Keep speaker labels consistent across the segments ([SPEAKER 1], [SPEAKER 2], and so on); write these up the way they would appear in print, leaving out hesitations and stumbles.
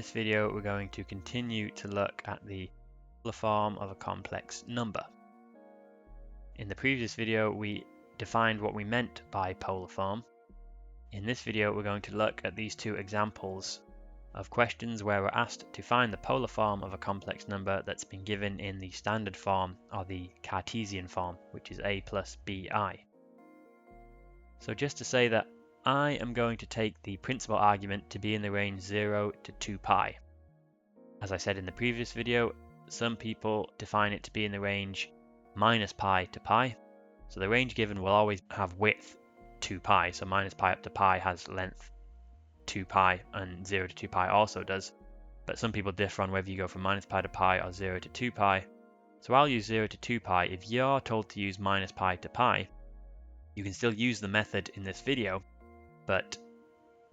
[SPEAKER 1] this video we're going to continue to look at the polar form of a complex number. In the previous video we defined what we meant by polar form. In this video we're going to look at these two examples of questions where we're asked to find the polar form of a complex number that's been given in the standard form or the Cartesian form, which is a plus bi. So just to say that I am going to take the principal argument to be in the range 0 to 2 pi. As I said in the previous video, some people define it to be in the range minus pi to pi. So the range given will always have width 2 pi. So minus pi up to pi has length 2 pi, and 0 to 2 pi also does. But some people differ on whether you go from minus pi to pi or 0 to 2 pi. So I'll use 0 to 2 pi. If you're told to use minus pi to pi, you can still use the method in this video, but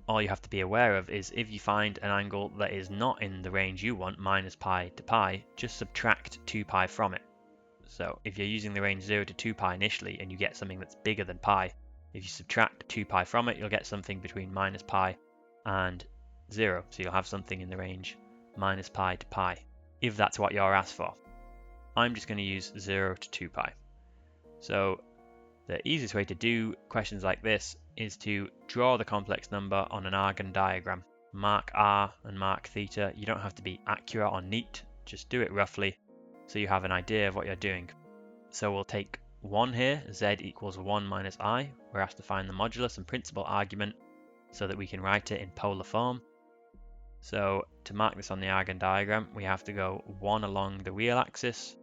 [SPEAKER 1] all you have to be aware of is if you find an angle that is not in the range you want, minus pi to pi, just subtract 2 pi from it. So if you're using the range 0 to 2 pi initially and you get something that's bigger than pi, if you subtract 2 pi from it, you'll get something between minus pi and 0. So you'll have something in the range minus pi to pi, if that's what you're asked for. I'm just going to use 0 to 2 pi. So the easiest way to do questions like this is to draw the complex number on an Argand diagram. Mark R and mark theta. You don't have to be accurate or neat, just do it roughly so you have an idea of what you're doing. So we'll take 1 here, z equals 1 minus I. We're asked to find the modulus and principal argument so that we can write it in polar form. So to mark this on the Argand diagram, we have to go 1 along the real axis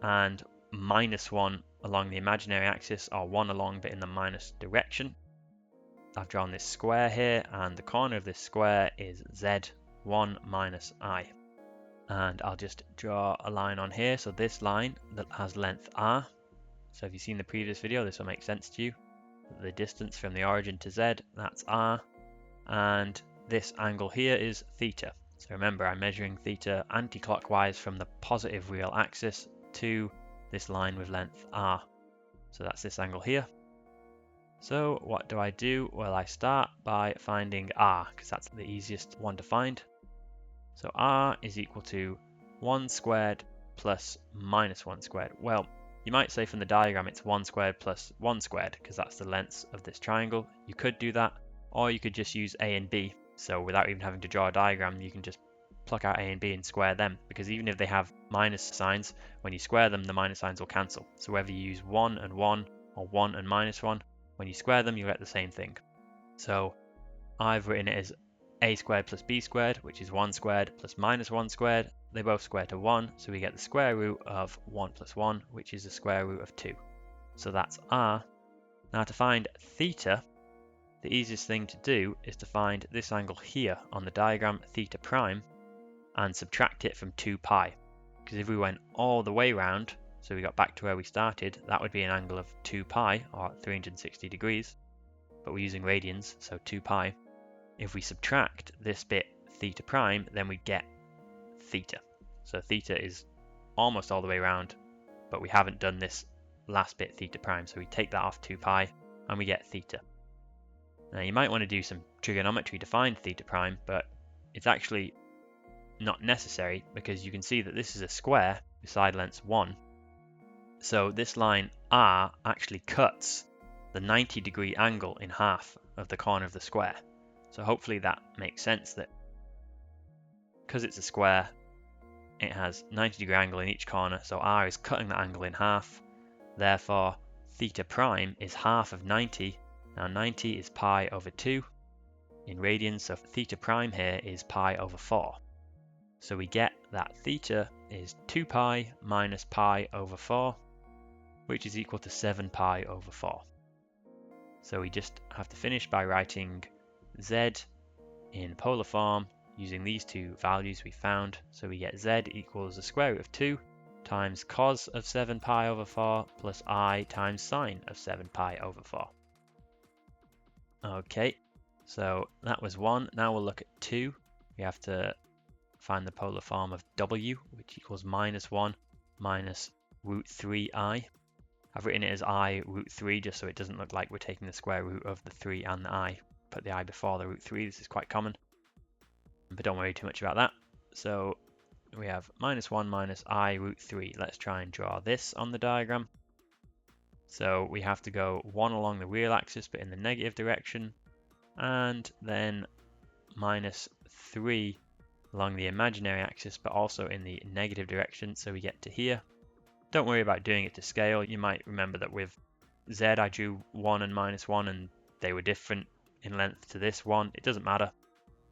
[SPEAKER 1] and minus 1 along the imaginary axis, or 1 along but in the minus direction. I've drawn this square here, and the corner of this square is z, 1 minus I. And I'll just draw a line on here, so this line that has length r. So if you've seen the previous video, this will make sense to you. The distance from the origin to z, that's r. And this angle here is theta. So remember, I'm measuring theta anti-clockwise from the positive real axis to this line with length r. So that's this angle here. So what do I do? Well, I start by finding r, because that's the easiest one to find. So r is equal to 1 squared plus minus 1 squared. Well, you might say from the diagram it's 1 squared plus 1 squared, because that's the lengths of this triangle. You could do that, or you could just use a and b. So without even having to draw a diagram, you can just pluck out a and b and square them, because even if they have minus signs, when you square them, the minus signs will cancel. So whether you use 1 and 1 or 1 and minus 1, when you square them, you'll get the same thing. So I've written it as a squared plus b squared, which is 1 squared plus minus 1 squared. They both square to 1, so we get the square root of 1 plus 1, which is the square root of 2. So that's r. Now to find theta, the easiest thing to do is to find this angle here on the diagram, theta prime, and subtract it from 2 pi. Because if we went all the way round, so we got back to where we started, that would be an angle of 2 pi, or 360 degrees. But we're using radians, so 2 pi. If we subtract this bit theta prime, then we get theta. So theta is almost all the way around, but we haven't done this last bit theta prime. So we take that off 2 pi and we get theta. Now you might want to do some trigonometry to find theta prime, but it's actually not necessary, because you can see that this is a square with side lengths 1. So this line r actually cuts the 90-degree angle in half of the corner of the square. So hopefully that makes sense, that because it's a square, it has 90-degree angle in each corner, so r is cutting that angle in half. Therefore, theta prime is half of 90. Now 90 is pi over 2 in radians, so theta prime here is pi over 4. So we get that theta is 2 pi minus pi over 4, which is equal to 7 pi over 4. So we just have to finish by writing z in polar form using these two values we found. So we get z equals the square root of 2 times cos of 7 pi over 4 plus I times sine of 7 pi over 4. Okay, so that was 1. Now we'll look at 2. We have to find the polar form of w, which equals minus 1 minus root 3i. I've written it as I root 3 just so it doesn't look like we're taking the square root of the 3 and the I. Put the I before the root 3, this is quite common. but don't worry too much about that. So we have minus 1 minus I root 3. Let's try and draw this on the diagram. So we have to go 1 along the real axis but in the negative direction, and then minus 3 along the imaginary axis but also in the negative direction, so we get to here. Don't worry about doing it to scale. You might remember that with Z I drew 1 and minus 1 and they were different in length to this one. It doesn't matter.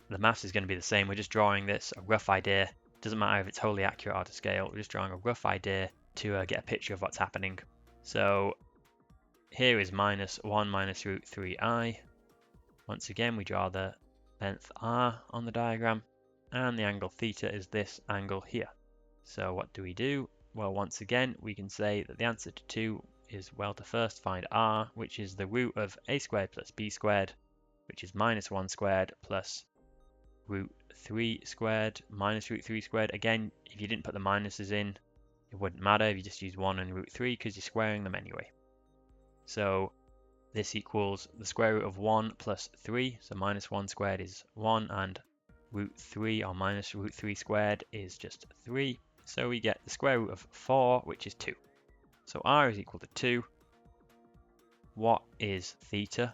[SPEAKER 1] The maths is going to be the same. We're just drawing this, a rough idea. Doesn't matter if it's wholly accurate or to scale. We're just drawing a rough idea to get a picture of what's happening. So here is minus 1 minus root 3I. Once again, we draw the length R on the diagram, and the angle theta is this angle here. So what do we do? Well, once again, we can say that the answer to 2 is, well, to first find R, which is the root of a squared plus b squared, which is minus 1 squared plus root 3 squared minus root 3 squared. Again, if you didn't put the minuses in, it wouldn't matter if you just use 1 and root 3 because you're squaring them anyway. So this equals the square root of 1 plus 3. So minus 1 squared is 1 and root 3 or minus root 3 squared is just 3. So we get the square root of 4, which is 2. So R is equal to 2. What is theta?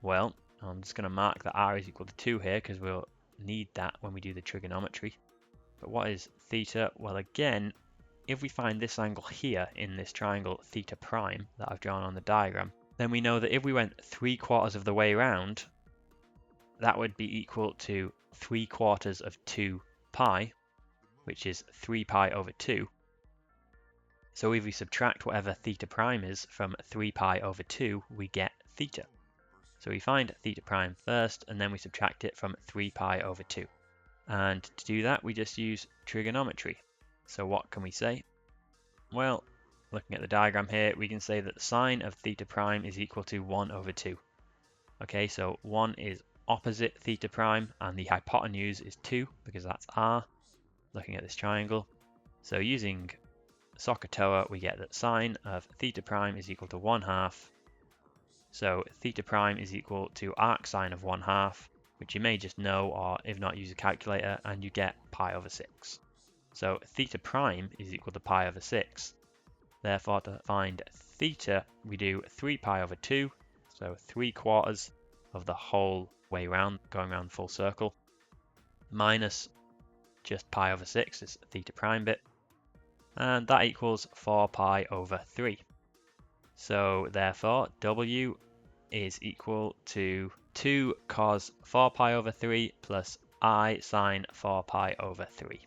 [SPEAKER 1] Well, I'm just going to mark that R is equal to 2 here because we'll need that when we do the trigonometry. But what is theta? Well, again, if we find this angle here in this triangle theta prime that I've drawn on the diagram, then we know that if we went 3/4 of the way around, that would be equal to 3/4 of 2 pi, which is 3 pi over 2. So if we subtract whatever theta prime is from 3 pi over 2, we get theta. So we find theta prime first, and then we subtract it from 3 pi over 2. And to do that, we just use trigonometry. So what can we say? Well, looking at the diagram here, we can say that the sine of theta prime is equal to 1 over 2. Okay, so 1 is opposite theta prime, and the hypotenuse is 2, because that's R, looking at this triangle. So using SOHCAHTOA, we get that sine of theta prime is equal to 1/2. So theta prime is equal to arc sine of 1/2, which you may just know, or if not, use a calculator, and you get pi over 6. So theta prime is equal to pi over 6. Therefore, to find theta, we do 3 pi over 2, so 3/4 of the whole way round, going around the full circle, minus just pi over 6 is theta prime bit, and that equals 4 pi over 3. So therefore, W is equal to 2 cos 4 pi over 3 plus I sine 4 pi over 3.